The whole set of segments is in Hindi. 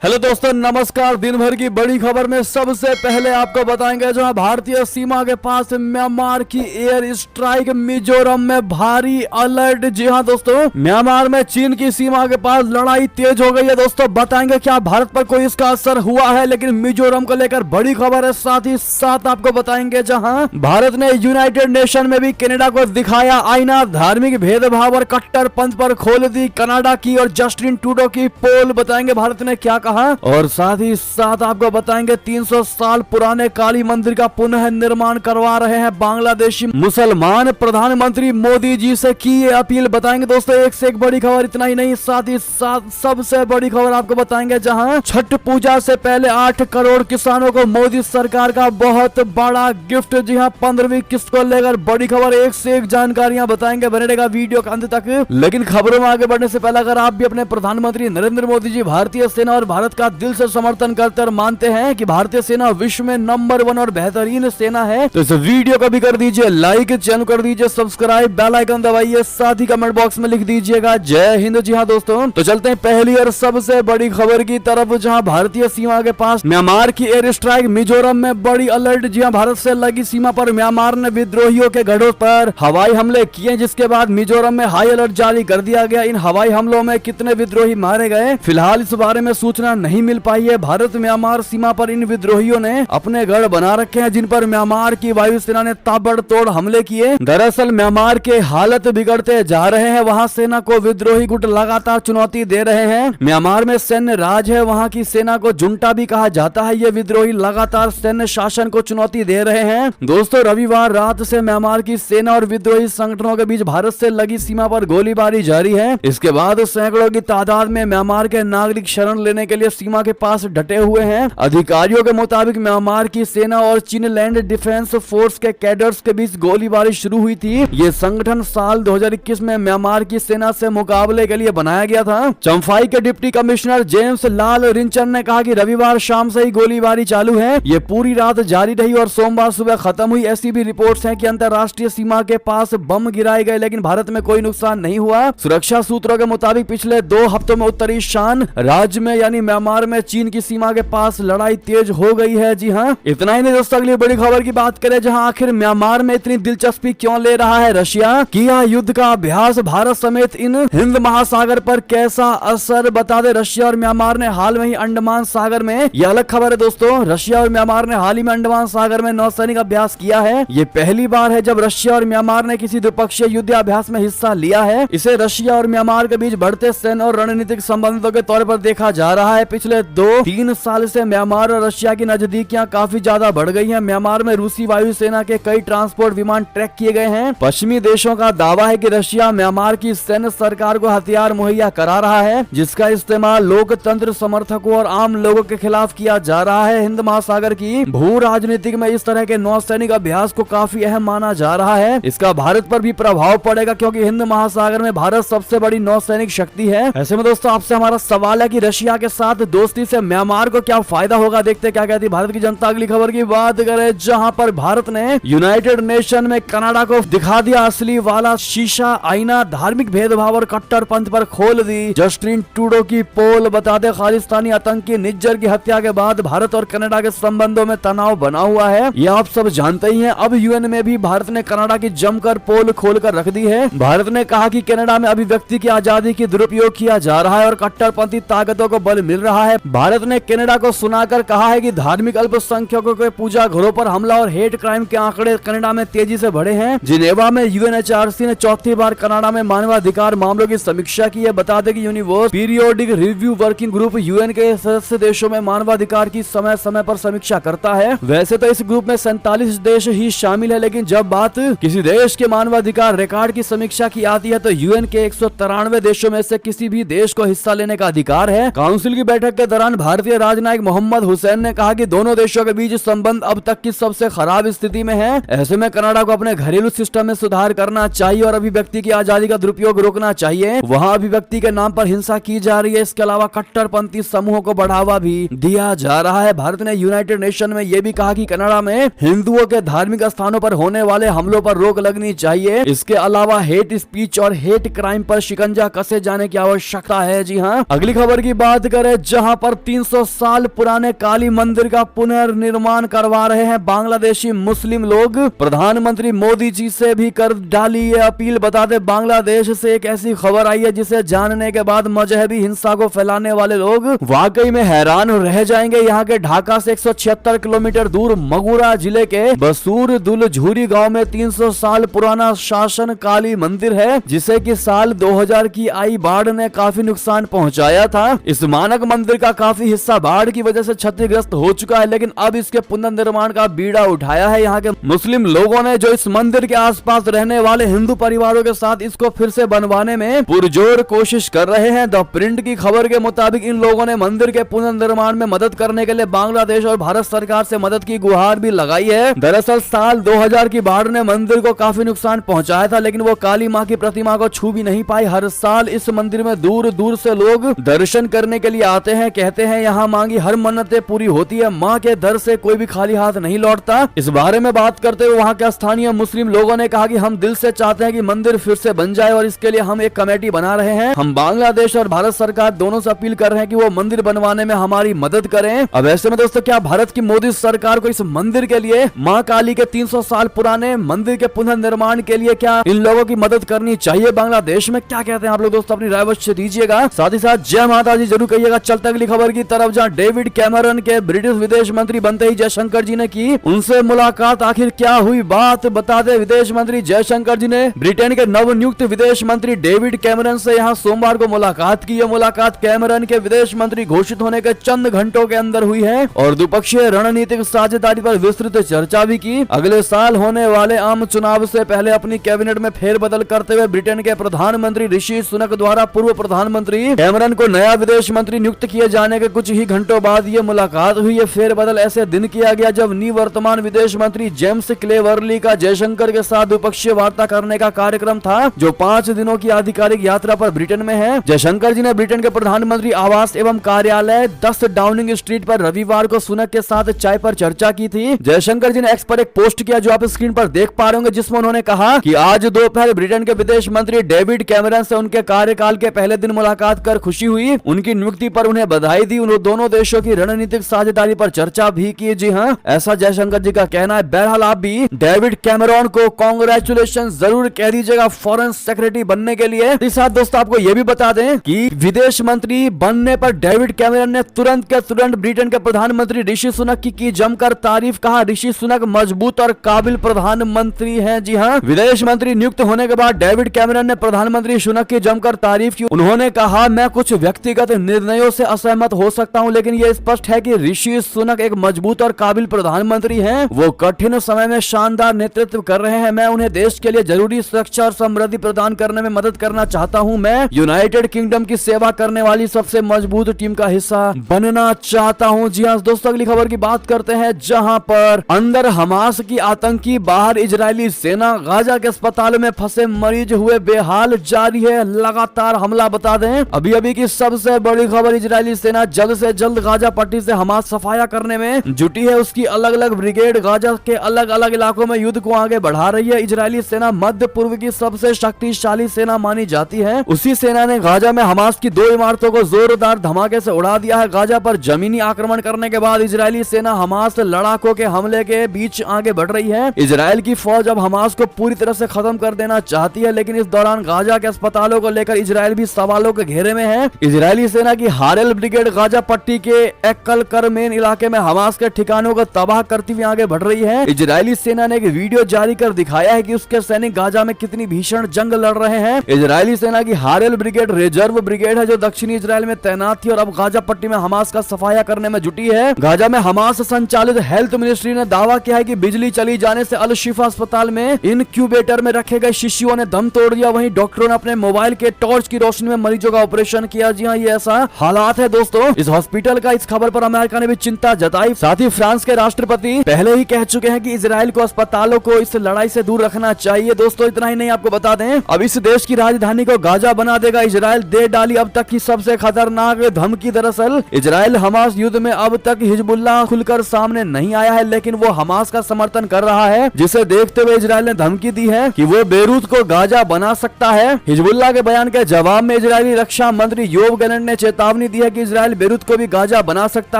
हेलो दोस्तों, नमस्कार। दिन भर की बड़ी खबर में सबसे पहले आपको बताएंगे जहां भारतीय सीमा के पास म्यांमार की एयर स्ट्राइक, मिजोरम में भारी अलर्ट। जी हां दोस्तों, म्यांमार में चीन की सीमा के पास लड़ाई तेज हो गई है। दोस्तों बताएंगे क्या भारत पर कोई इसका असर हुआ है, लेकिन मिजोरम को लेकर बड़ी खबर है। साथ ही साथ आपको बताएंगे जहां भारत ने यूनाइटेड नेशन में भी कनाडा को दिखाया आईना, धार्मिक भेदभाव और कट्टरपंथ पर खोल दी कनाडा की और जस्टिन ट्रूडो की पोल। बताएंगे भारत ने क्या और साथ ही साथ आपको बताएंगे 300 साल पुराने काली मंदिर का पुनः निर्माण करवा रहे हैं बांग्लादेशी मुसलमान। प्रधानमंत्री मोदी जी से की ये अपील। बताएंगे दोस्तों एक से एक बड़ी खबर। इतना ही नहीं, साथ ही साथ सबसे बड़ी खबर आपको बताएंगे जहां छठ पूजा से पहले 8 करोड़ किसानों को मोदी सरकार का बहुत बड़ा गिफ्ट। जी हां, 15वीं किस्त को लेकर बड़ी खबर, एक से एक जानकारियां बताएंगे। बने रहेगा वीडियो के अंत तक। लेकिन खबरों में आगे बढ़ने से पहले अगर आप भी अपने प्रधानमंत्री नरेंद्र मोदी जी, भारतीय सेना और भारत का दिल से समर्थन करते और मानते हैं कि भारतीय सेना विश्व में नंबर 1 और बेहतरीन सेना है, तो इस वीडियो को भी कर दीजिए लाइक, चैनल कर दीजिए सब्सक्राइब, बेल आइकन दबाइए, साथ ही कमेंट बॉक्स में लिख दीजिएगा जय हिंद। जी हां दोस्तों, तो चलते हैं पहली और सबसे बड़ी खबर की तरफ, जहां भारतीय सीमा के पास म्यांमार की एयर स्ट्राइक, मिजोरम में बड़ी अलर्ट। जी हां, भारत से लगी सीमा पर म्यांमार ने विद्रोहियों के गढ़ों पर हवाई हमले किए, जिसके बाद मिजोरम में हाई अलर्ट जारी कर दिया गया। इन हवाई हमलों में कितने विद्रोही मारे गए, फिलहाल इस बारे में सूचना नहीं मिल पाई है। भारत म्यांमार सीमा पर इन विद्रोहियों ने अपने गढ़ बना रखे हैं, जिन पर म्यांमार की वायुसेना ने ताबड़तोड़ हमले किए। दरअसल म्यांमार के हालत बिगड़ते जा रहे हैं, वहां सेना को विद्रोही गुट लगातार चुनौती दे रहे हैं। म्यांमार में सैन्य राज है, वहां की सेना को जुंटा भी कहा जाता है। ये विद्रोही लगातार सैन्य शासन को चुनौती दे रहे हैं। दोस्तों रविवार रात से म्यांमार की सेना और विद्रोही संगठनों के बीच भारत से लगी सीमा पर गोलीबारी जारी है। इसके बाद सैकड़ों की तादाद में म्यांमार के नागरिक शरण लेने के लिए सीमा के पास डटे हुए हैं। अधिकारियों के मुताबिक म्यांमार की सेना और चीन लैंड डिफेंस फोर्स के कैडर्स के बीच गोलीबारी शुरू हुई थी। ये संगठन साल 2021 में म्यांमार की सेना से मुकाबले के लिए बनाया गया था। चंफाई के डिप्टी कमिश्नर जेम्स लाल रिंचन ने कहा कि रविवार शाम से ही गोलीबारी चालू है, ये पूरी रात जारी रही और सोमवार सुबह खत्म हुई। ऐसी भी रिपोर्ट्स हैं कि अंतरराष्ट्रीय सीमा के पास बम गिराए गए, लेकिन भारत में कोई नुकसान नहीं हुआ। सुरक्षा सूत्रों के मुताबिक पिछले 2 हफ्तों में उत्तरी शान राज्य में यानी म्यांमार में चीन की सीमा के पास लड़ाई तेज हो गई है। जी हां, इतना ही नहीं दोस्तों, अगली बड़ी खबर की बात करें, जहां आखिर म्यांमार में इतनी दिलचस्पी क्यों ले रहा है रशिया। किया युद्ध का अभ्यास, भारत समेत इन हिंद महासागर पर कैसा असर, बता दे। रशिया और म्यांमार ने हाल में ही अंडमान सागर में, यह अलग खबर है दोस्तों, रशिया और म्यांमार ने हाल ही में अंडमान सागर में नौसैनिक अभ्यास किया है। ये पहली बार है जब रशिया और म्यांमार ने किसी द्विपक्षीय युद्ध अभ्यास में हिस्सा लिया है। इसे रशिया और म्यांमार के बीच बढ़ते सैन्य और रणनीतिक संबंधों के तौर पर देखा जा रहा है। पिछले 2-3 साल से म्यांमार और रशिया की नजदीकियां काफी ज्यादा बढ़ गई हैं। म्यांमार में रूसी वायुसेना के कई ट्रांसपोर्ट विमान ट्रैक किए गए हैं। पश्चिमी देशों का दावा है कि रशिया म्यांमार की सैन्य सरकार को हथियार मुहैया करा रहा है, जिसका इस्तेमाल लोकतंत्र समर्थकों और आम लोगों के खिलाफ किया जा रहा है। हिंद महासागर की भू राजनीतिक में इस तरह के नौसैनिक अभ्यास को काफी अहम माना जा रहा है। इसका भारत पर भी प्रभाव पड़ेगा, क्योंकि हिंद महासागर में भारत सबसे बड़ी नौसैनिक शक्ति है। ऐसे में दोस्तों आपसे हमारा सवाल है कि रशिया के साथ दोस्ती से म्यांमार को क्या फायदा होगा, देखते क्या कहती भारत की जनता। अगली खबर की बात करें, जहां पर भारत ने यूनाइटेड नेशन में कनाडा को दिखा दिया असली वाला शीशा आईना, धार्मिक भेदभाव और कट्टरपंथ पर खोल दी जस्टिन ट्रूडो की पोल। बताते खालिस्तानी आतंकी निज्जर की हत्या के बाद भारत और कनाडा के संबंधों में तनाव बना हुआ है, ये आप सब जानते ही हैं। अब यूएन में भी भारत ने कनाडा की जमकर पोल खोलकर रख दी है। भारत ने कहा कि कनाडा में अभिव्यक्ति की आजादी की दुरुपयोग किया जा रहा है और कट्टरपंथी ताकतों को बल मिल रहा है। भारत ने कनाडा को सुनाकर कहा है कि धार्मिक अल्पसंख्यकों के पूजा घरों पर हमला और हेट क्राइम के आंकड़े कनाडा में तेजी से बढ़े हैं। जिनेवा में यूएनएचआरसी ने चौथी बार कनाडा में मानवाधिकार मामलों की समीक्षा की है। बता दें कि universe periodic review working group UN के सदस्य देशों में मानवाधिकार की समय समय पर समीक्षा करता है। वैसे तो इस ग्रुप में 47 देश ही शामिल है, लेकिन जब बात किसी देश के मानवाधिकार रिकॉर्ड की समीक्षा की आती है तो यूएन के 193 देशों में से किसी भी देश को हिस्सा लेने का अधिकार है। काउंसिल की बैठक के दौरान भारतीय राजनायक मोहम्मद हुसैन ने कहा कि दोनों देशों के बीच संबंध अब तक की सबसे खराब स्थिति में है। ऐसे में कनाडा को अपने घरेलू सिस्टम में सुधार करना चाहिए और अभिव्यक्ति की आजादी का दुरुपयोग रोकना चाहिए। वहां अभिव्यक्ति के नाम पर हिंसा की जा रही है। इसके अलावा कट्टरपंथी समूहों को बढ़ावा भी दिया जा रहा है। भारत ने यूनाइटेड नेशन में यह भी कहा कि कनाडा में हिंदुओं के धार्मिक स्थानों पर होने वाले हमलों पर रोक लगनी चाहिए। इसके अलावा हेट स्पीच और हेट क्राइम पर शिकंजा कसे जाने की आवश्यकता है। जी हाँ, अगली खबर की बात करें, है जहां पर 300 साल पुराने काली मंदिर का पुनर्निर्माण करवा रहे हैं बांग्लादेशी मुस्लिम लोग। प्रधानमंत्री मोदी जी से भी कर डाली ये अपील। बता दें बांग्लादेश से एक ऐसी खबर आई है जिसे जानने के बाद मजहबी हिंसा को फैलाने वाले लोग वाकई में हैरान रह जाएंगे। यहाँ के ढाका से 176 किलोमीटर दूर मगुरा जिले के बसूर दुल झूरी गाँव में 300 साल पुराना शासन काली मंदिर है, जिसे कि साल 2000 की आई बाढ़ ने काफी नुकसान पहुंचाया था। इस मानक मंदिर का काफी हिस्सा बाढ़ की वजह से क्षतिग्रस्त हो चुका है, लेकिन अब इसके पुनर्निर्माण का बीड़ा उठाया है यहाँ के मुस्लिम लोगों ने, जो इस मंदिर के आसपास रहने वाले हिंदू परिवारों के साथ इसको फिर से बनवाने में पुरजोर कोशिश कर रहे हैं। द प्रिंट की खबर के मुताबिक इन लोगों ने मंदिर के पुनर्निर्माण में मदद करने के लिए बांग्लादेश और भारत सरकार से मदद की गुहार भी लगाई है। दरअसल साल 2000 की बाढ़ ने मंदिर को काफी नुकसान पहुंचाया था, लेकिन वो काली मां की प्रतिमा को छू भी नहीं पाई। हर साल इस मंदिर में दूर दूर से लोग दर्शन करने के लिए आते हैं। कहते हैं यहाँ मांगी हर मन्नतें पूरी होती है, माँ के दर से कोई भी खाली हाथ नहीं लौटता। इस बारे में बात करते हुए वहाँ के स्थानीय मुस्लिम लोगों ने कहा कि हम दिल से चाहते हैं कि मंदिर फिर से बन जाए और इसके लिए हम एक कमेटी बना रहे हैं। हम बांग्लादेश और भारत सरकार दोनों से अपील कर रहे हैं कि वो मंदिर बनवाने में हमारी मदद करें। अब ऐसे में दोस्तों क्या भारत की मोदी सरकार को इस मंदिर के लिए, माँ काली के 300 साल पुराने मंदिर के पुनर्निर्माण के लिए क्या इन लोगों की मदद करनी चाहिए बांग्लादेश में? क्या कहते हैं आप लोग दोस्तों? अपनी राय अवश्य दीजिएगा। साथ ही साथ जय माता जी जरूर कहिएगा। चलते अगली खबर की तरफ, जहां डेविड कैमरन के ब्रिटिश विदेश मंत्री बनते ही जयशंकर जी ने की उनसे मुलाकात। आखिर क्या हुई बात, बता दे। विदेश मंत्री जयशंकर जी ने ब्रिटेन के नवनियुक्त विदेश मंत्री डेविड कैमरन से यहां सोमवार को मुलाकात की। यह मुलाकात कैमरन के विदेश मंत्री घोषित होने के चंद घंटों के अंदर हुई है और द्विपक्षीय रणनीतिक साझेदारी पर विस्तृत चर्चा भी की। अगले साल होने वाले आम चुनाव से पहले अपनी कैबिनेट में फेरबदल करते हुए ब्रिटेन के प्रधानमंत्री ऋषि सुनक द्वारा पूर्व प्रधानमंत्री कैमरन को नया विदेश मंत्री नियुक्त किए जाने के कुछ ही घंटों बाद ये मुलाकात हुई। ये फेरबदल ऐसे दिन किया गया जब निवर्तमान विदेश मंत्री जेम्स क्लेवर्ली का जयशंकर के साथ द्विपक्षीय वार्ता करने का कार्यक्रम था, जो 5 दिनों की आधिकारिक यात्रा पर ब्रिटेन में है। जयशंकर जी ने ब्रिटेन के प्रधानमंत्री आवास एवं कार्यालय 10 डाउनिंग स्ट्रीट पर रविवार को सुनक के साथ चाय पर चर्चा की थी। जयशंकर जी ने एक्स पर एक पोस्ट किया जो आप स्क्रीन पर देख पा रहे होंगे, जिसमें उन्होंने कहा कि आज दोपहर ब्रिटेन के विदेश मंत्री डेविड कैमरन से उनके कार्यकाल के पहले दिन मुलाकात कर खुशी हुई। उनकी नियुक्ति पर उन्हें बधाई दी। उन्होंने दोनों देशों की रणनीतिक साझेदारी पर चर्चा भी की। जी हाँ, ऐसा जयशंकर जी का कहना है। बहरहाल आप भी डेविड कैमरन को कांग्रेचुलेशन जरूर कह दीजिएगा फॉरेन सेक्रेटरी बनने के लिए। इस साथ दोस्तों आपको यह भी बता दें कि विदेश मंत्री बनने पर डेविड कैमरन ने तुरंत के तुरंत ब्रिटेन के प्रधानमंत्री ऋषि सुनक की जमकर तारीफ। कहा ऋषि सुनक मजबूत और काबिल प्रधानमंत्री हैं। जी हाँ, विदेश मंत्री नियुक्त होने के बाद डेविड कैमरन ने प्रधानमंत्री सुनक की जमकर तारीफ की। उन्होंने कहा मैं कुछ व्यक्तिगत निर्णयों से असहमत हो सकता हूं, लेकिन यह स्पष्ट है कि ऋषि सुनक एक मजबूत और काबिल प्रधानमंत्री हैं। वो कठिन समय में शानदार नेतृत्व कर रहे हैं। मैं उन्हें देश के लिए जरूरी सुरक्षा और समृद्धि प्रदान करने में मदद करना चाहता हूं। मैं यूनाइटेड किंगडम की सेवा करने वाली सबसे मजबूत टीम का हिस्सा बनना चाहता हूं। जी हाँ दोस्तों, अगली खबर की बात करते हैं, जहां पर अंदर हमास की आतंकी, बाहर इजरायली सेना। गाजा के अस्पताल में फंसे मरीज हुए बेहाल, जारी है लगातार हमला। बता दें अभी अभी की सबसे बड़ी खबर, इजरायली सेना जल्द से जल्द गाजा पट्टी से हमास सफाया करने में जुटी है। उसकी अलग अलग ब्रिगेड गाजा के अलग अलग इलाकों में युद्ध को आगे बढ़ा रही है। इजरायली सेना मध्य पूर्व की सबसे शक्तिशाली सेना मानी जाती है। उसी सेना ने गाजा में हमास की 2 इमारतों को जोरदार धमाके से उड़ा दिया है। गाजा पर जमीनी आक्रमण करने के बाद इजरायली सेना हमास लड़ाकों के हमले के बीच आगे बढ़ रही है। इजराइल की फौज अब हमास को पूरी तरह से खत्म कर देना चाहती है, लेकिन इस दौरान गाजा के अस्पतालों को लेकर इजराइल भी सवालों के घेरे में है। इजरायली सेना की हारेल ब्रिगेड गाजा पट्टी के एकल करमेन इलाके में हमास के ठिकानों को तबाह करती हुई आगे बढ़ रही है। इजरायली सेना ने एक वीडियो जारी कर दिखाया है कि उसके सैनिक गाजा में कितनी भीषण जंग लड़ रहे हैं। इजरायली सेना की हारेल ब्रिगेड रिजर्व ब्रिगेड है जो दक्षिणी इजराइल में तैनात थी और अब गाजा पट्टी में हमास का सफाया करने में जुटी है। गाजा में हमास संचालित हेल्थ मिनिस्ट्री ने दावा किया है कि बिजली चली जाने से अल शिफा अस्पताल में इनक्यूबेटर में रखे गए शिशुओं ने दम तोड़ दिया। वहीं डॉक्टरों ने अपने मोबाइल के टॉर्च की रोशनी में मरीजों का ऑपरेशन किया। जी हाँ, ये ऐसा हालात है दोस्तों। इस हॉस्पिटल का इस खबर पर अमेरिका ने भी चिंता जताई। साथ ही फ्रांस के राष्ट्रपति पहले ही कह चुके हैं कि इजराइल को अस्पतालों को इस लड़ाई से दूर रखना चाहिए। दोस्तों इतना ही नहीं, आपको बता दें अब इस देश की राजधानी को गाजा बना देगा इजराइल। दे डाली अब तक की सबसे खतरनाक धमकी। दरअसल इजराइल हमास युद्ध में अब तक हिजबुल्लाह खुलकर सामने नहीं आया है, लेकिन वो हमास का समर्थन कर रहा है, जिसे देखते हुए इजराइल ने धमकी दी है कि वो बेरूत को गाजा बना सकता है। हिजबुल्लाह के बयान के जवाब में इजरायली रक्षा मंत्री योव गैलेंट ने चेतावनी चेतावनी दी है कि इजराइल बेरूत को भी गाजा बना सकता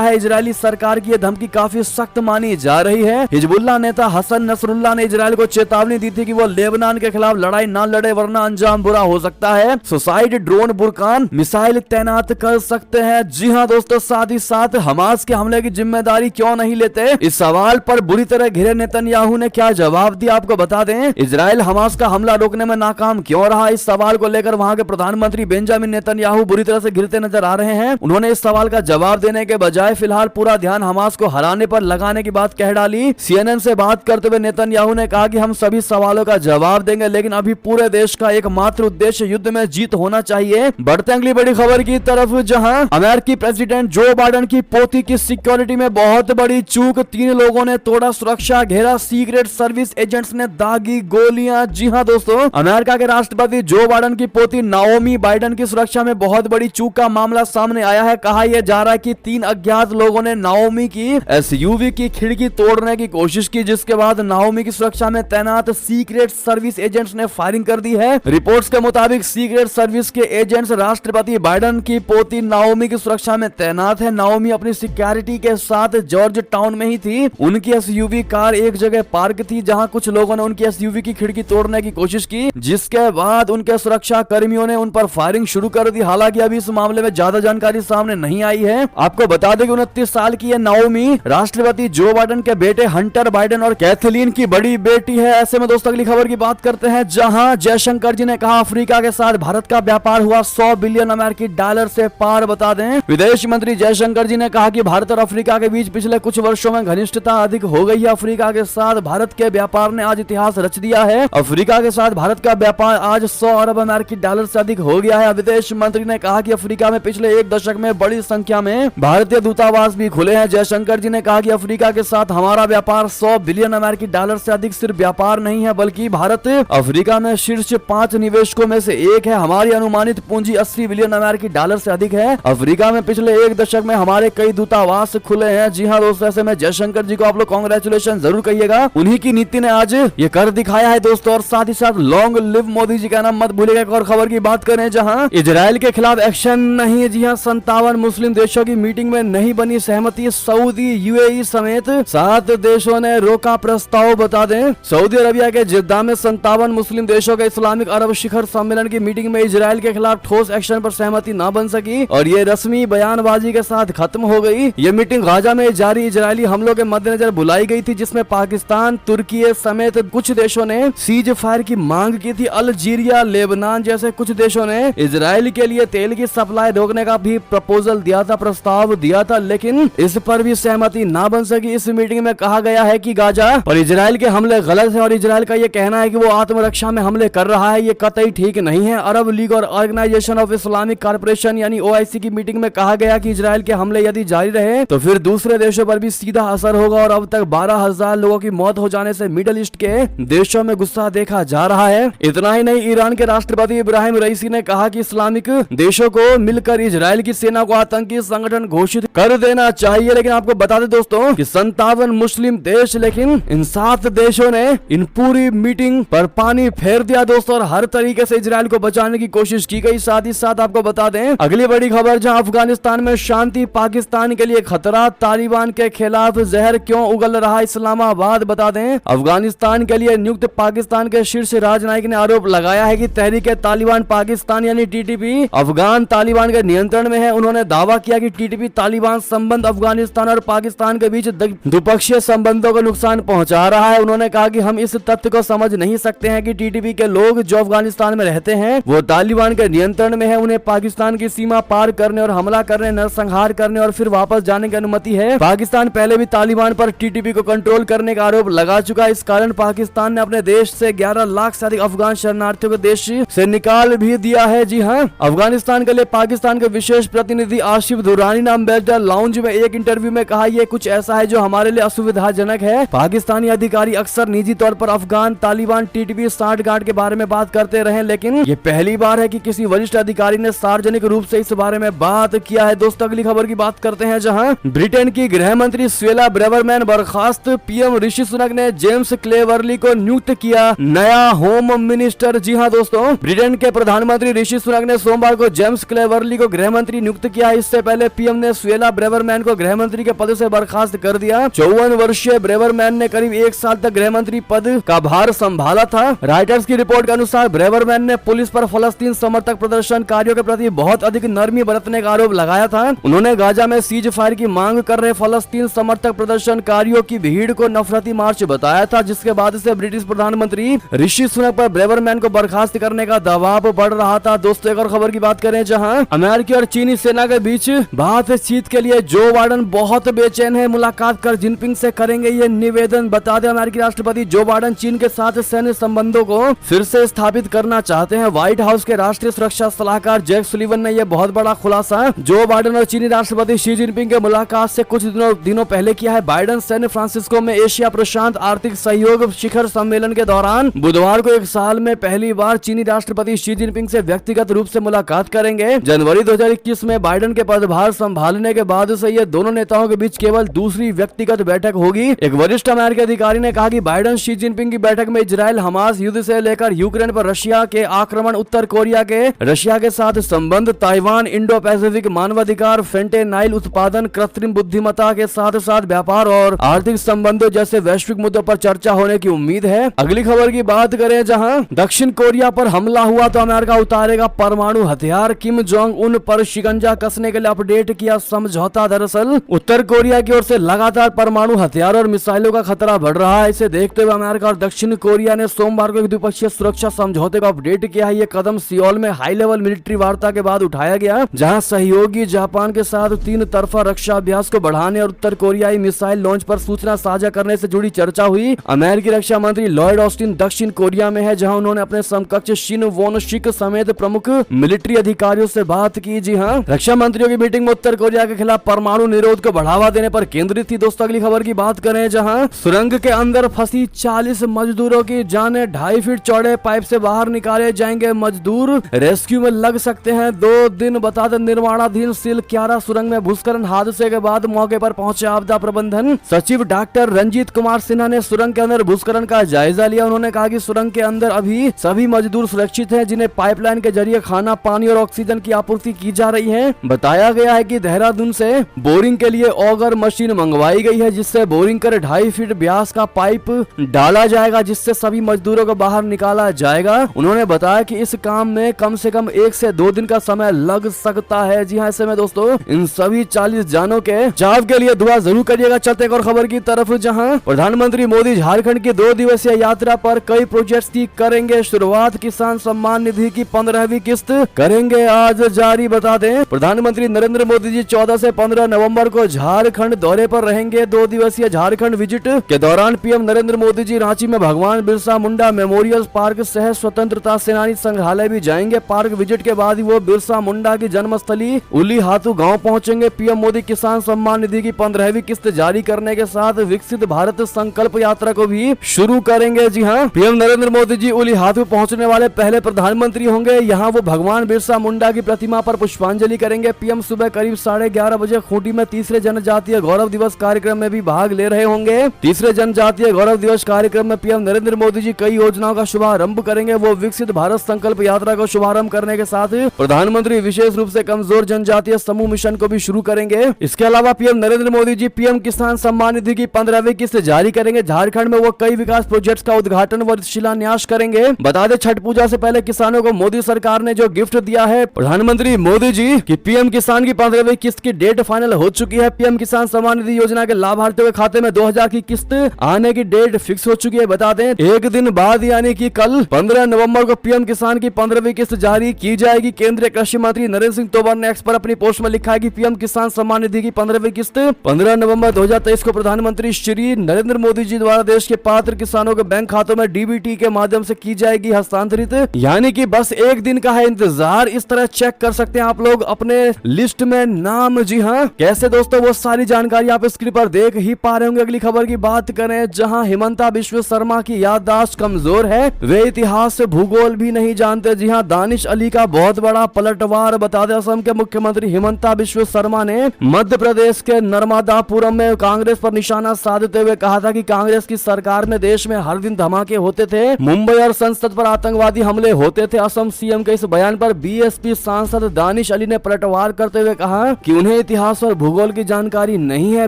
है। इजरायली सरकार की यह धमकी काफी सख्त मानी जा रही है। हिजबुल्लाह नेता हसन नसरुल्लाह ने इजराइल को चेतावनी दी थी कि वो लेबनान के खिलाफ लड़ाई न लड़े वरना अंजाम बुरा हो सकता है। सुसाइड ड्रोन बुरकान मिसाइल तैनात कर सकते हैं। जी हाँ दोस्तों, साथ ही साथ हमास के हमले की जिम्मेदारी क्यों नहीं लेते, इस सवाल पर बुरी तरह घिरे नेतन्याहू ने क्या जवाब दिया आपको बता दें। इजराइल हमास का हमला रोकने में नाकाम क्यों रहा, इस सवाल को लेकर वहां के प्रधानमंत्री बेंजामिन नेतन्याहू बुरी तरह से घिरते नजर आ रहे हैं। उन्होंने इस सवाल का जवाब देने के बजाय फिलहाल पूरा ध्यान हमास को हराने पर लगाने की बात कह डाली। CNN से बात करते हुए नेतन्याहू ने कहा कि हम सभी सवालों का जवाब देंगे, लेकिन अभी पूरे देश का एकमात्र उद्देश्य युद्ध में जीत होना चाहिए। बढ़ते अगली बड़ी खबर की तरफ, जहां अमेरिकी प्रेसिडेंट जो बाइडेन की पोती की सिक्योरिटी में बहुत बड़ी चूक, 3 लोगों ने तोड़ा सुरक्षा घेरा, सीक्रेट सर्विस एजेंट्स ने दागी गोलियां। जी हां दोस्तों, अमेरिका के राष्ट्रपति जो बाइडेन की पोती नाओमी बाइडेन की सुरक्षा में बहुत बड़ी चूक का मामला सामने आया है। कहा यह जा रहा है कि 3 अज्ञात लोगों ने नाओमी की SUV की खिड़की तोड़ने की कोशिश की, जिसके बाद नाओमी की सुरक्षा में तैनात सीक्रेट सर्विस एजेंट्स ने फायरिंग कर दी है। रिपोर्ट्स के मुताबिक सीक्रेट सर्विस के एजेंट्स राष्ट्रपति बाइडेन की पोती नाओमी की सुरक्षा में तैनात है। नाओमी अपनी सिक्योरिटी के साथ जॉर्ज टाउन में ही थी। उनकी SUV कार एक जगह पार्क थी जहां कुछ लोगों ने उनकी SUV की खिड़की तोड़ने की कोशिश की, जिसके बाद उनके सुरक्षा कर्मियों ने उन पर फायरिंग शुरू कर दी। हालांकि अभी इस मामले में ज्यादा जानकारी सामने नहीं आई है। आपको बता दें कि 29 साल की यह नाओमी राष्ट्रपति जो बाइडेन के बेटे हंटर बाइडेन और कैथलीन की बड़ी बेटी है। ऐसे में दोस्तों अगली खबर की बात करते हैं, जहां जयशंकर जी ने कहा अफ्रीका के साथ भारत का व्यापार हुआ $100 बिलियन अमेरिकी डॉलर से पार। बता दें विदेश मंत्री जयशंकर जी ने कहा कि भारत और अफ्रीका के बीच पिछले कुछ वर्षों में घनिष्ठता अधिक हो गई है। अफ्रीका के साथ भारत के व्यापार ने आज इतिहास रच दिया है। अफ्रीका के साथ भारत का व्यापार आज 100 अरब अमेरिकी डॉलर से अधिक हो गया है। विदेश मंत्री ने कहा कि अफ्रीका में पिछले 1 दशक में बड़ी संख्या में भारतीय दूतावास भी खुले हैं। जयशंकर जी ने कहा कि अफ्रीका के साथ हमारा व्यापार 100 बिलियन अमेरिकी डॉलर से अधिक सिर्फ व्यापार नहीं है, बल्कि भारत अफ्रीका में शीर्ष 5 निवेशकों में से एक है। हमारी अनुमानित पूंजी 80 बिलियन अमेरिकी डॉलर से अधिक है। अफ्रीका में पिछले 1 दशक में हमारे कई दूतावास खुले हैं। जी हाँ दोस्तों, ऐसे में जयशंकर जी को आप लोग कांग्रेचुलेशन जरूर कहिएगा। उन्हीं की नीति ने आज ये कर दिखाया है दोस्तों। और साथ ही साथ लॉन्ग लिव मोदी जी का नाम मत भूलिएगा। एक और खबर की बात करें, जहां इजराइल के खिलाफ एक्शन नहीं। जी हाँ, 57 मुस्लिम देशों की मीटिंग में नहीं बनी सहमति। सऊदी, UAE समेत 7 देशों ने रोका प्रस्ताव। बता दें सऊदी अरबिया के जिद्दा में 57 मुस्लिम देशों के इस्लामिक अरब शिखर सम्मेलन की मीटिंग में इजराइल के खिलाफ ठोस एक्शन पर सहमति न बन सकी और ये रस्मी बयानबाजी के साथ खत्म हो गई। ये मीटिंग गाजा में जारी इजरायली हमलों के मद्देनजर बुलाई गई थी, जिसमें पाकिस्तान, तुर्की समेत कुछ देशों ने सीज फायर की मांग की थी। अल्जीरिया, लेबनान जैसे कुछ देशों ने इजराइल के लिए तेल की सप्लाई रोकने का भी प्रपोजल दिया था, प्रस्ताव दिया था, लेकिन इस पर भी सहमति ना बन सकी। इस मीटिंग में कहा गया है कि गाजा और इजराइल के हमले गलत है और इजराइल का ये कहना है कि वो आत्मरक्षा में हमले कर रहा है, ये कतई ठीक नहीं है। अरब लीग और ऑर्गेनाइजेशन ऑफ इस्लामिक कॉर्पोरेशन यानी OIC की मीटिंग में कहा गया कि इजराइल के हमले यदि जारी रहे तो फिर दूसरे देशों पर भी सीधा असर होगा और अब तक 12,000 लोगों की मौत हो जाने से मिडिल ईस्ट के देशों में गुस्सा देखा जा रहा है। इतना ही नहीं, ईरान के राष्ट्रपति इब्राहिम रईसी ने कहा कि इस्लामिक देशों को मिलकर इजराइल की सेना को आतंकी संगठन घोषित कर देना चाहिए। लेकिन आपको बता दें दोस्तों कि 57 मुस्लिम देश, लेकिन इन 7 देशों ने इन पूरी मीटिंग पर पानी फेर दिया दोस्तों और हर तरीके से इजराइल को बचाने की कोशिश की गई। साथ ही साथ आपको बता दें अगली बड़ी खबर, जहां अफगानिस्तान में शांति पाकिस्तान के लिए खतरा, तालिबान के खिलाफ जहर क्यों उगल रहा इस्लामाबाद। बता दें अफगानिस्तान के लिए नियुक्त पाकिस्तान के शीर्ष राजनयिक ने आरोप लगाया है कि तहरीक तालिबान पाकिस्तान यानी TTP अफगान तालिबान के नियंत्रण में है। उन्होंने दावा किया कि TTP तालिबान संबंध अफगानिस्तान और पाकिस्तान के बीच द्विपक्षीय संबंधों को नुकसान पहुंचा रहा है। उन्होंने कहा कि हम इस तथ्य को समझ नहीं सकते हैं कि TTP के लोग जो अफगानिस्तान में रहते हैं वो तालिबान के नियंत्रण में है। उन्हें पाकिस्तान की सीमा पार करने और हमला करने, नरसंहार करने और फिर वापस जाने की अनुमति है। पाकिस्तान पहले भी तालिबान पर TTP को कंट्रोल करने का आरोप लगा चुका है। इस कारण पाकिस्तान ने अपने देश से 11 लाख से अधिक अफगान शरणार्थियों को देश से निकाल भी दिया है। जी हाँ, अफगानिस्तान के लिए पाकिस्तान के विशेष प्रतिनिधि आसिफ दुरानी ने अम्बेसडर लाउंज में एक इंटरव्यू में कहा, यह कुछ ऐसा है जो हमारे लिए असुविधाजनक है। पाकिस्तानी अधिकारी अक्सर निजी तौर पर अफगान तालिबान TTP साठगांठ के बारे में बात करते रहे, लेकिन ये पहली बार है कि किसी वरिष्ठ अधिकारी ने सार्वजनिक रूप से इस बारे में बात किया है। दोस्तों अगली खबर की बात करते हैं, जहां ब्रिटेन की गृह मंत्री स्वेला ब्रेवरमैन बर्खास्त। PM ऋषि सुनक ने जेम्स क्लेवर्ली को नियुक्त किया नया होम मिनिस्टर। जी हाँ दोस्तों, ब्रिटेन के प्रधानमंत्री ऋषि सुनक ने सोमवार को जेम्स क्लेवर्ली को गृह गृह मंत्री नियुक्त किया। इससे पहले पीएम ने सुएला ब्रेवरमैन को गृह मंत्री के पद से बर्खास्त कर दिया। 54 वर्षीय ब्रेवरमैन ने करीब 1 साल तक गृह मंत्री पद का भार संभाला था। राइटर्स की रिपोर्ट के अनुसार ब्रेवरमैन ने पुलिस पर फलस्तीन समर्थक प्रदर्शनकारियों के प्रति बहुत अधिक नरमी बरतने का आरोप लगाया था। उन्होंने गाजा में सीज फायर की मांग कर रहे फलस्तीन समर्थक प्रदर्शनकारियों की भीड़ को नफरती मार्च बताया था, जिसके बाद से ब्रिटिश प्रधानमंत्री ऋषि सुनक पर ब्रेवरमैन को बर्खास्त करने का दबाव बढ़ रहा था। दोस्तों एक और खबर की बात करें, जहां अमेरिकी और चीनी सेना के बीच बातचीत के लिए जो बाइडेन बहुत बेचैन है। मुलाकात कर जिनपिंग से करेंगे ये निवेदन। बता दें अमेरिकी राष्ट्रपति जो बाइडेन चीन के साथ सैन्य संबंधों को फिर से स्थापित करना चाहते हैं। व्हाइट हाउस के राष्ट्रीय सुरक्षा सलाहकार जैक सुलिवन ने यह बहुत बड़ा खुलासा जो बाइडेन और चीनी राष्ट्रपति शी जिनपिंग के मुलाकात से कुछ दिनों पहले किया है। बाइडेन सैन फ्रांसिस्को में एशिया प्रशांत आर्थिक सहयोग शिखर सम्मेलन के दौरान बुधवार को 1 साल में पहली बार चीनी राष्ट्रपति शी जिनपिंग से व्यक्तिगत रूप से मुलाकात करेंगे। जनवरी 2021 में बाइडेन के पदभार संभालने के बाद से ये दोनों नेताओं के बीच केवल दूसरी व्यक्तिगत बैठक होगी। एक वरिष्ठ अमेरिकी अधिकारी ने कहा कि बाइडेन शी जिनपिंग की बैठक में इजराइल हमास युद्ध से लेकर यूक्रेन पर रशिया के आक्रमण, उत्तर कोरिया के रशिया के साथ संबंध, ताइवान, इंडो पैसिफिक, मानवाधिकार, फेंटेनाइल उत्पादन, कृत्रिम बुद्धिमत्ता के साथ साथ व्यापार और आर्थिक संबंधों जैसे वैश्विक मुद्दों पर चर्चा होने की उम्मीद है। अगली खबर की बात करें, जहां दक्षिण कोरिया पर हमला हुआ तो अमेरिका उतारेगा परमाणु हथियार। किम जोंग उन पर शिकंजा कसने के लिए अपडेट किया समझौता। दरअसल उत्तर कोरिया की ओर से लगातार परमाणु हथियार और मिसाइलों का खतरा बढ़ रहा है। इसे देखते हुए अमेरिका और दक्षिण कोरिया ने सोमवार को एक द्विपक्षीय सुरक्षा समझौते को अपडेट किया है। ये कदम सियोल में हाई लेवल मिलिट्री वार्ता के बाद उठाया गया, जहां सहयोगी जापान के साथ 3 तरफा रक्षा अभ्यास को बढ़ाने और उत्तर कोरियाई मिसाइल लॉन्च पर सूचना साझा करने से जुड़ी चर्चा हुई। अमेरिकी रक्षा मंत्री लॉयड ऑस्टिन दक्षिण कोरिया में है, जहां उन्होंने अपने समकक्ष शिन वोन शिक समेत प्रमुख मिलिट्री अधिकारियों से बात की। जी हां, रक्षा मंत्रियों की मीटिंग में उत्तर कोरिया के खिलाफ परमाणु निरोध को बढ़ावा देने पर केंद्रित थी। दोस्तों अगली खबर की बात करें, जहां सुरंग के अंदर फंसी 40 मजदूरों की जाने 2.5 फीट चौड़े पाइप से बाहर निकाले जाएंगे। मजदूर रेस्क्यू में लग सकते हैं 2 दिन। बता दें निर्माणाधीन सिल 11 सुरंग में भूस्खलन हादसे के बाद मौके पर पहुंचे आपदा प्रबंधन सचिव डॉक्टर रंजीत कुमार सिन्हा ने सुरंग के अंदर भूस्खलन का जायजा लिया। उन्होंने कहा कि सुरंग के अंदर अभी सभी मजदूर सुरक्षित हैं, जिन्हें पाइपलाइन के जरिए खाना, पानी और ऑक्सीजन की आपूर्ति की जा रही है। बताया गया है कि देहरादून से बोरिंग के लिए ऑगर मशीन मंगवाई गई है, जिससे बोरिंग कर 2.5 फीट व्यास का पाइप डाला जाएगा, जिससे सभी मजदूरों को बाहर निकाला जाएगा। उन्होंने बताया कि इस काम में कम से कम 1 से 2 दिन का समय लग सकता है। जी हाँ, ऐसे में दोस्तों इन सभी 40 जानों के बचाव के लिए दुआ जरूर करिएगा। चलते एक और खबर की तरफ, जहां प्रधानमंत्री मोदी झारखंड की 2 दिवसीय यात्रा पर कई प्रोजेक्ट्स की करेंगे शुरुआत। किसान सम्मान निधि की 15वीं किस्त करेंगे आज जारी। बता दें प्रधानमंत्री नरेंद्र मोदी जी 14 से 15 नवंबर को झारखंड दौरे पर रहेंगे। 2 दिवसीय झारखंड विजिट के दौरान पीएम नरेंद्र मोदी जी रांची में भगवान बिरसा मुंडा मेमोरियल पार्क सह स्वतंत्रता सेनानी संग्रहालय भी जाएंगे। पार्क विजिट के बाद वो बिरसा मुंडा की जन्मस्थली उलीहातू गांव पहुंचेंगे। पीएम मोदी किसान सम्मान निधि की 15वीं किस्त जारी करने के साथ विकसित भारत संकल्प यात्रा को भी शुरू करेंगे। जी हां, पीएम नरेंद्र मोदी जी उलीहातू पहुंचने वाले पहले प्रधानमंत्री होंगे। यहां वो भगवान बिरसा मुंडा की प्रतिमा पर पुष्पांजलि करेंगे। पीएम सुबह करीब 11:30 बजे खूंटी में तीसरे जनजातीय गौरव दिवस कार्यक्रम में भी भाग ले रहे होंगे। तीसरे जनजातीय गौरव दिवस कार्यक्रम में पीएम नरेंद्र मोदी जी कई योजनाओं का शुभारंभ करेंगे। वो विकसित भारत संकल्प यात्रा को शुभारंभ करने के साथ प्रधानमंत्री विशेष रूप से कमजोर जनजातीय समूह मिशन को भी शुरू करेंगे। इसके अलावा पीएम नरेंद्र मोदी जी पीएम किसान सम्मान निधि की 15वीं किस्त जारी करेंगे। झारखंड में वो कई विकास प्रोजेक्ट्स का उद्घाटन व शिलान्यास करेंगे। बता दें छठ पूजा से पहले किसानों को मोदी सरकार ने जो गिफ्ट दिया है प्रधानमंत्री मोदी जी की पीएम किसान की 15वीं किस्त की डेट फाइनल हो चुकी है। पीएम किसान सम्मान निधि योजना के लाभार्थियों के खाते में 2000 की किस्त आने की डेट फिक्स हो चुकी है। बता दें एक दिन बाद यानी कि कल 15 नवंबर को पीएम किसान की 15वीं किस्त जारी की जाएगी। केंद्रीय कृषि मंत्री नरेंद्र सिंह तोमर ने एक्स पर अपनी पोस्ट में लिखा है कि पीएम किसान सम्मान निधि की 15वीं किस्त 15 नवंबर 2023 को प्रधानमंत्री श्री नरेंद्र मोदी जी द्वारा देश के पात्र किसानों के बैंक खातों में डीबीटी के माध्यम से की जाएगी हस्तांतरित। यानी कि बस एक दिन का है इंतजार। इस तरह चेक कर सकते हैं आप लोग अपने लिस्ट में नाम। जी हाँ, कैसे दोस्तों वो सारी जानकारी आप स्क्रीन पर देख ही पा रहे होंगे। अगली खबर की बात करें, जहां हिमंता बिश्व शर्मा की याददाश्त कमजोर है, वे इतिहास से भूगोल भी नहीं जानते। जी हाँ, दानिश अली का बहुत बड़ा पलटवार। बता दें असम के मुख्यमंत्री हिमंता बिश्व शर्मा ने मध्य प्रदेश के नर्मदापुरम में कांग्रेस पर निशाना साधते हुए कहा था कि कांग्रेस की सरकार में देश में हर दिन धमाके होते थे, मुंबई और संसद पर आतंकवादी हमले होते थे। असम सीएम के इस बयान पर बीएसपी सांसद दानिश दानिश अली ने पलटवार करते हुए कहा कि उन्हें इतिहास और भूगोल की जानकारी नहीं है।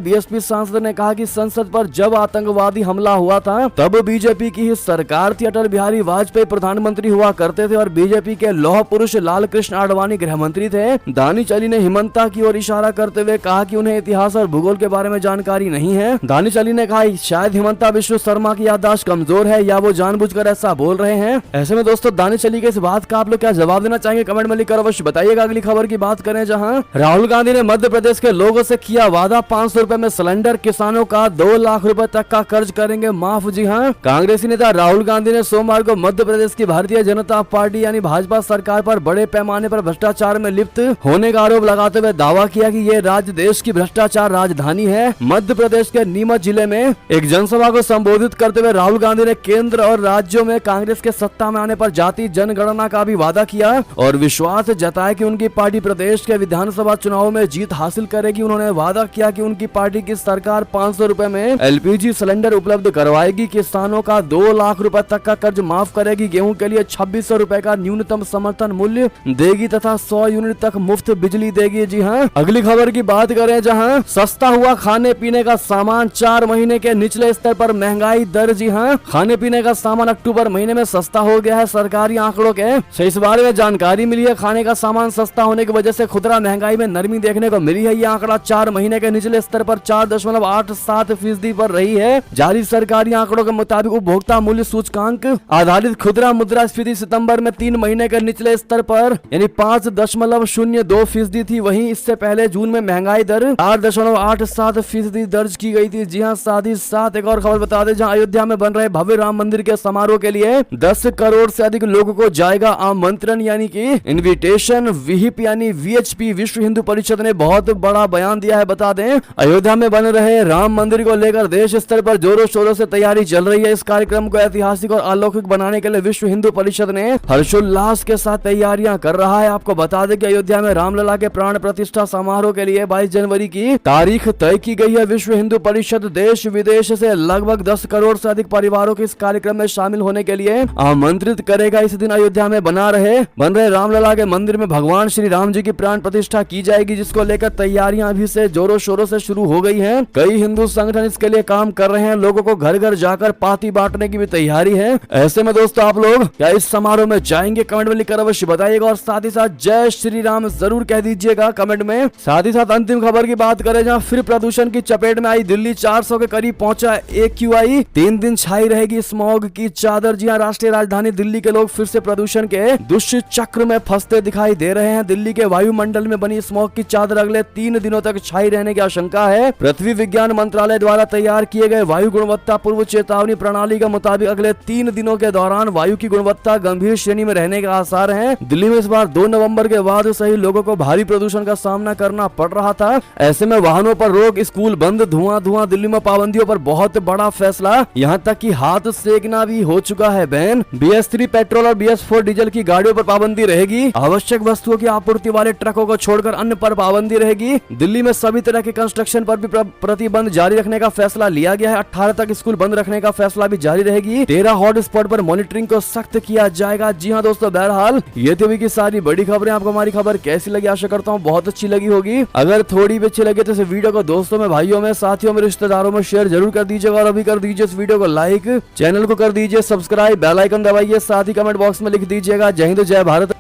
बीएसपी सांसद ने कहा कि संसद पर जब आतंकवादी हमला हुआ था तब बीजेपी की ही सरकार थी। अटल बिहारी वाजपेयी प्रधानमंत्री हुआ करते थे और बीजेपी के लौह पुरुष लाल कृष्ण आडवाणी गृह मंत्री थे। दानिश अली ने हिमंता की ओर इशारा करते हुए कहा कि उन्हें इतिहास और भूगोल के बारे में जानकारी नहीं है। दानिश अली ने कहा शायद हिमंता विश्व शर्मा की याददाश्त कमजोर है या वो जानबूझकर ऐसा बोल रहे हैं। ऐसे में दोस्तों दानिश अली के इस बात का आप लोग क्या जवाब देना चाहेंगे, कमेंट में लिखकर अवश्य बताइएगा। अगली खबर की बात करें जहां राहुल गांधी ने मध्य प्रदेश के लोगों से किया वादा, 500 रुपए में सिलेंडर, किसानों का 2 लाख रुपए तक का कर्ज करेंगे माफ। जी हां, कांग्रेसी नेता राहुल गांधी ने सोमवार को मध्य प्रदेश की भारतीय जनता पार्टी यानी भाजपा सरकार पर बड़े पैमाने पर भ्रष्टाचार में लिप्त होने का आरोप लगाते हुए दावा किया कि ये राज्य देश की भ्रष्टाचार राजधानी है। मध्य प्रदेश के नीमच जिले में एक जनसभा को संबोधित करते हुए राहुल गांधी ने केंद्र और राज्यों में कांग्रेस के सत्ता में आने पर जाति जनगणना का भी वादा किया और विश्वास जताया कि उनकी पार्टी प्रदेश के विधानसभा चुनाव में जीत हासिल करेगी। उन्होंने वादा किया कि उनकी पार्टी की सरकार 500 रुपए में एलपीजी सिलेंडर उपलब्ध करवाएगी, किसानों का 2 लाख रुपए तक का कर्ज माफ करेगी, गेहूं के लिए 2600 रुपए का न्यूनतम समर्थन मूल्य देगी तथा 100 यूनिट तक मुफ्त बिजली देगी। जी हाँ, अगली खबर की बात करें जहां सस्ता हुआ खाने पीने का सामान, 4 महीने के निचले स्तर पर महंगाई दर। जी हाँ, खाने पीने का सामान अक्टूबर महीने में सस्ता हो गया है। सरकारी आंकड़ों के इस बारे में जानकारी मिली है। खाने का सामान सस्ता होने की वजह से खुदरा महंगाई में नरमी देखने को मिली है। ये आंकड़ा 4 महीने के निचले स्तर पर 4.87% पर रही है। जारी सरकारी आंकड़ों के मुताबिक उपभोक्ता मूल्य सूचकांक आधारित खुदरा मुद्रास्फीति सितंबर में 3 महीने के निचले स्तर पर यानी 5.02% थी। वहीं इससे पहले जून में महंगाई दर 8.87% दर्ज की गई थी। जी हाँ, साथ ही साथ एक और खबर बता दें जहां अयोध्या में बन रहे भव्य राम मंदिर के समारोह के लिए 10 करोड़ से अधिक लोगों को जाएगा आमंत्रण यानी कि इनविटेशन। विहिप यानी वीएचपी विश्व हिंदू परिषद ने बहुत बड़ा बयान दिया है। बता दें अयोध्या में बन रहे राम मंदिर को लेकर देश स्तर पर जोरों शोरों से तैयारी चल रही है। इस कार्यक्रम को ऐतिहासिक और अलौकिक बनाने के लिए विश्व हिंदू परिषद ने हर्षोल्लास के साथ तैयारियां कर रहा है। आपको बता दें कि अयोध्या में रामलला के प्राण प्रतिष्ठा समारोह के लिए 22 जनवरी की तारीख तय की गई है। विश्व हिंदू परिषद देश विदेश से लगभग 10 करोड़ से अधिक परिवारों को इस कार्यक्रम में शामिल होने के लिए आमंत्रित करेगा। इस दिन अयोध्या में बन रहे रामलला के मंदिर में भगवान श्री राम जी की प्राण प्रतिष्ठा की जाएगी, जिसको लेकर तैयारियां अभी से जोरों शोरों से शुरू हो गई हैं। कई हिंदू संगठन इसके लिए काम कर रहे हैं। लोगों को घर घर जाकर पाती बांटने की भी तैयारी है। ऐसे में दोस्तों आप लोग क्या इस समारोह में जाएंगे, कमेंट में लिखकर अवश्य बताइएगा और साथ ही साथ जय श्री राम जरूर कह दीजिएगा कमेंट में। साथ ही साथ अंतिम खबर की बात करें जहां फिर प्रदूषण की चपेट में आई दिल्ली, 400 के करीब पहुंचा AQI। 3 दिन छाई रहेगी स्मॉग की चादर। जी हां, राष्ट्रीय राजधानी दिल्ली के लोग फिर से प्रदूषण के दुष्ट चक्र में फंसते दिखाई दे रहे हैं। दिल्ली के वायुमंडल में बनी स्मॉग की चादर अगले 3 दिनों तक छाई रहने की आशंका है। पृथ्वी विज्ञान मंत्रालय द्वारा तैयार किए गए वायु गुणवत्ता पूर्व चेतावनी प्रणाली के मुताबिक अगले 3 दिनों के दौरान वायु की गुणवत्ता गंभीर श्रेणी में रहने के आसार हैं। दिल्ली में इस बार 2 नवंबर के बाद से ही लोगों को भारी प्रदूषण का सामना करना पड़ रहा था। ऐसे में वाहनों पर रोक, स्कूल बंद, धुआं, दिल्ली में पाबंदियों पर बहुत बड़ा फैसला, यहाँ तक कि हाथ सेकना भी हो चुका है बैन। BS3 पेट्रोल और BS4 डीजल की गाड़ियों पर पाबंदी रहेगी। आवश्यक वस्तुओं की आपूर्ति वाले ट्रकों को छोड़कर अन्य पर पाबंदी रहेगी। दिल्ली में सभी तरह के कंस्ट्रक्शन पर भी प्रतिबंध जारी रखने का फैसला लिया गया है। 18 तक स्कूल बंद रखने का फैसला भी जारी रहेगी। 13 हॉट स्पॉट पर मॉनिटरिंग को सख्त किया जाएगा। जी हाँ दोस्तों, बहरहाल ये थी की सारी बड़ी खबरें। आपको हमारी खबर कैसी लगी, आशा करता हूँ बहुत अच्छी लगी होगी। अगर थोड़ी भी अच्छी लगी तो इस वीडियो को दोस्तों में, भाइयों में, साथियों में, रिश्तेदारों में शेयर जरूर कर दीजिएगा और अभी कर दीजिए इस वीडियो को लाइक, चैनल को कर दीजिए सब्सक्राइब, बेल आइकन दबाइए, साथ ही कमेंट बॉक्स में लिख दीजिएगा जय हिंद जय भारत।